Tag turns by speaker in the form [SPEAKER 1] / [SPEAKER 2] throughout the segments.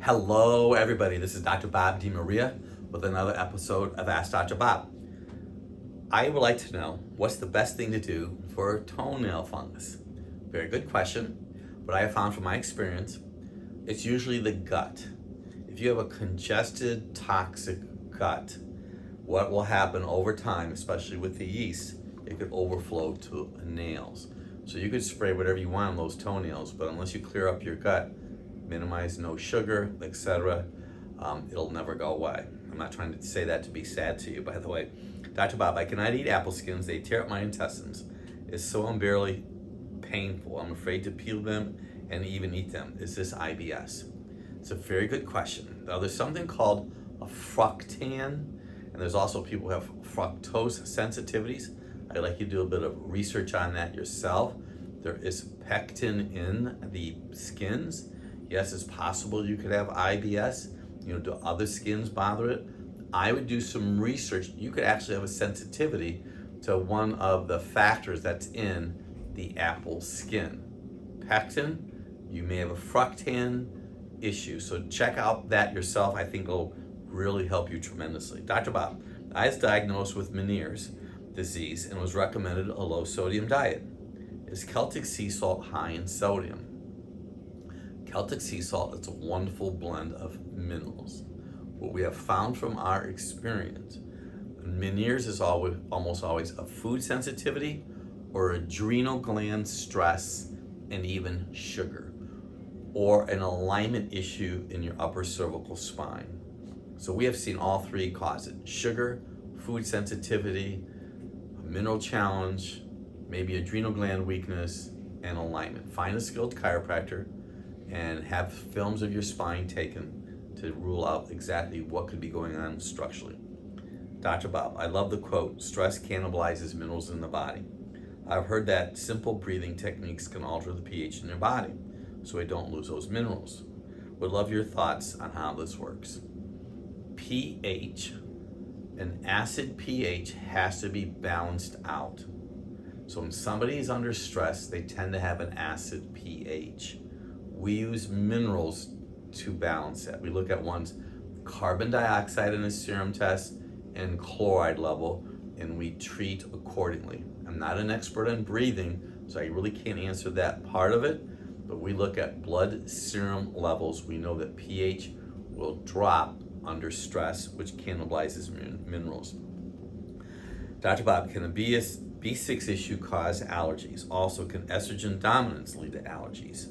[SPEAKER 1] Hello, everybody. This is Dr. Bob DiMaria with another episode of Ask Dr. Bob. I would like to know what's the best thing to do for toenail fungus. Very good question. What I have found from my experience, it's usually the gut. If you have a congested, toxic gut, what will happen over time, especially with the yeast, it could overflow to nails. So you could spray whatever you want on those toenails, but unless you clear up your gut, minimize no sugar, etc., it'll never go away. I'm not trying to say that to be sad to you, by the way. Dr. Bob, I cannot eat apple skins. They tear up my intestines. It's so unbearably painful. I'm afraid to peel them and even eat them. Is this IBS? It's a very good question. Now, there's something called a fructan, and there's also people who have fructose sensitivities. I'd like you to do a bit of research on that yourself. There is pectin in the skins. Yes, it's possible you could have IBS. Do other skins bother it? I would do some research. You could actually have a sensitivity to one of the factors that's in the apple skin. Pectin, you may have a fructan issue. So check out that yourself. I think it'll really help you tremendously. Dr. Bob, I was diagnosed with Meniere's disease and was recommended a low sodium diet. Is Celtic Sea Salt high in sodium? Celtic Sea Salt, it's a wonderful blend of minerals. What we have found from our experience, Meniere's is almost always a food sensitivity or adrenal gland stress and even sugar, or an alignment issue in your upper cervical spine. So we have seen all three cause it: sugar, food sensitivity, a mineral challenge, maybe adrenal gland weakness, and alignment. Find a skilled chiropractor and have films of your spine taken to rule out exactly what could be going on structurally. Dr. Bob, I love the quote, stress cannibalizes minerals in the body. I've heard that simple breathing techniques can alter the pH in your body so we don't lose those minerals. Would love your thoughts on how this works. pH, an acid pH has to be balanced out. So when somebody is under stress, they tend to have an acid pH. We use minerals to balance that. We look at one's carbon dioxide in a serum test and chloride level, and we treat accordingly. I'm not an expert on breathing, so I really can't answer that part of it, but we look at blood serum levels. We know that pH will drop under stress, which cannibalizes minerals. Dr. Bob, can a B6 issue cause allergies? Also, can estrogen dominance lead to allergies?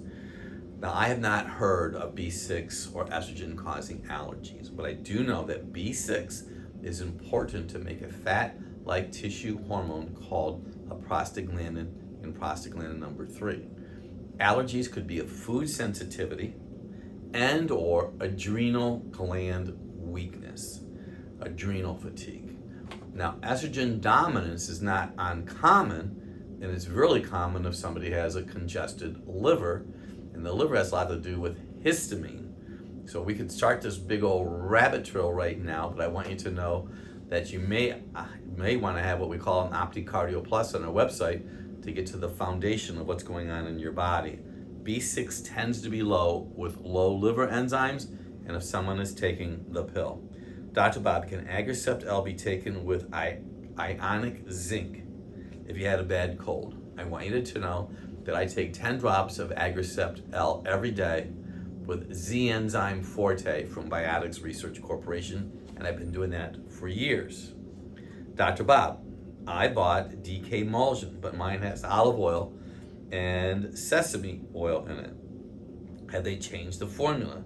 [SPEAKER 1] Now, I have not heard of B6 or estrogen causing allergies, but I do know that B6 is important to make a fat-like tissue hormone called a prostaglandin and prostaglandin number 3. Allergies could be a food sensitivity and or adrenal gland weakness, adrenal fatigue. Now, estrogen dominance is not uncommon, and it's really common if somebody has a congested liver, and the liver has a lot to do with histamine. So we could start this big old rabbit trail right now, but I want you to know that you may want to have what we call an OptiCardio Plus on our website to get to the foundation of what's going on in your body. B6 tends to be low with low liver enzymes, and if someone is taking the pill. Dr. Bob, can Agrisept-L be taken with ionic zinc if you had a bad cold? I want you to know that I take 10 drops of Agrisept-L every day with Z-enzyme forte from Biotics Research Corporation, and I've been doing that for years. Dr. Bob, I bought DK emulsion, but mine has olive oil and sesame oil in it. Have they changed the formula?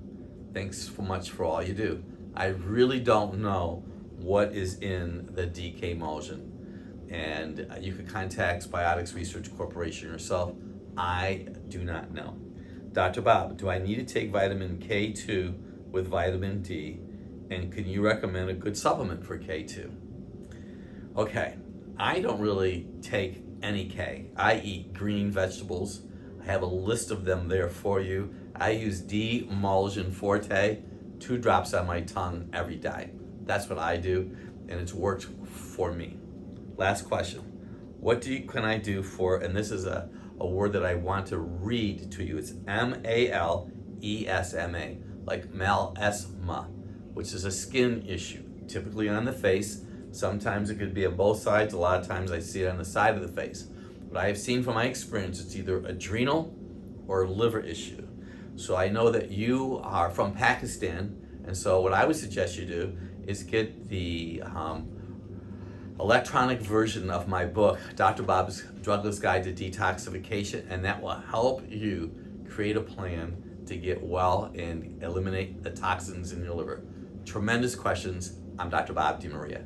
[SPEAKER 1] Thanks so much for all you do. I really don't know what is in the DK emulsion, and you could contact Biotics Research Corporation yourself. I do not know. Dr. Bob, do I need to take vitamin K2 with vitamin D, and can you recommend a good supplement for K2? Okay, I don't really take any K. I eat green vegetables. I have a list of them there for you. I use D emulsion forte, 2 drops on my tongue every day. That's what I do, and it's worked for me. Last question. What can I do for, and this is a word that I want to read to you. It's Malesma, like Malesma, which is a skin issue, typically on the face. Sometimes it could be on both sides. A lot of times I see it on the side of the face. But I have seen from my experience, it's either adrenal or liver issue. So I know that you are from Pakistan, and so what I would suggest you do is get the electronic version of my book, Dr. Bob's Drugless Guide to Detoxification, and that will help you create a plan to get well and eliminate the toxins in your liver. Tremendous questions. I'm Dr. Bob DiMaria.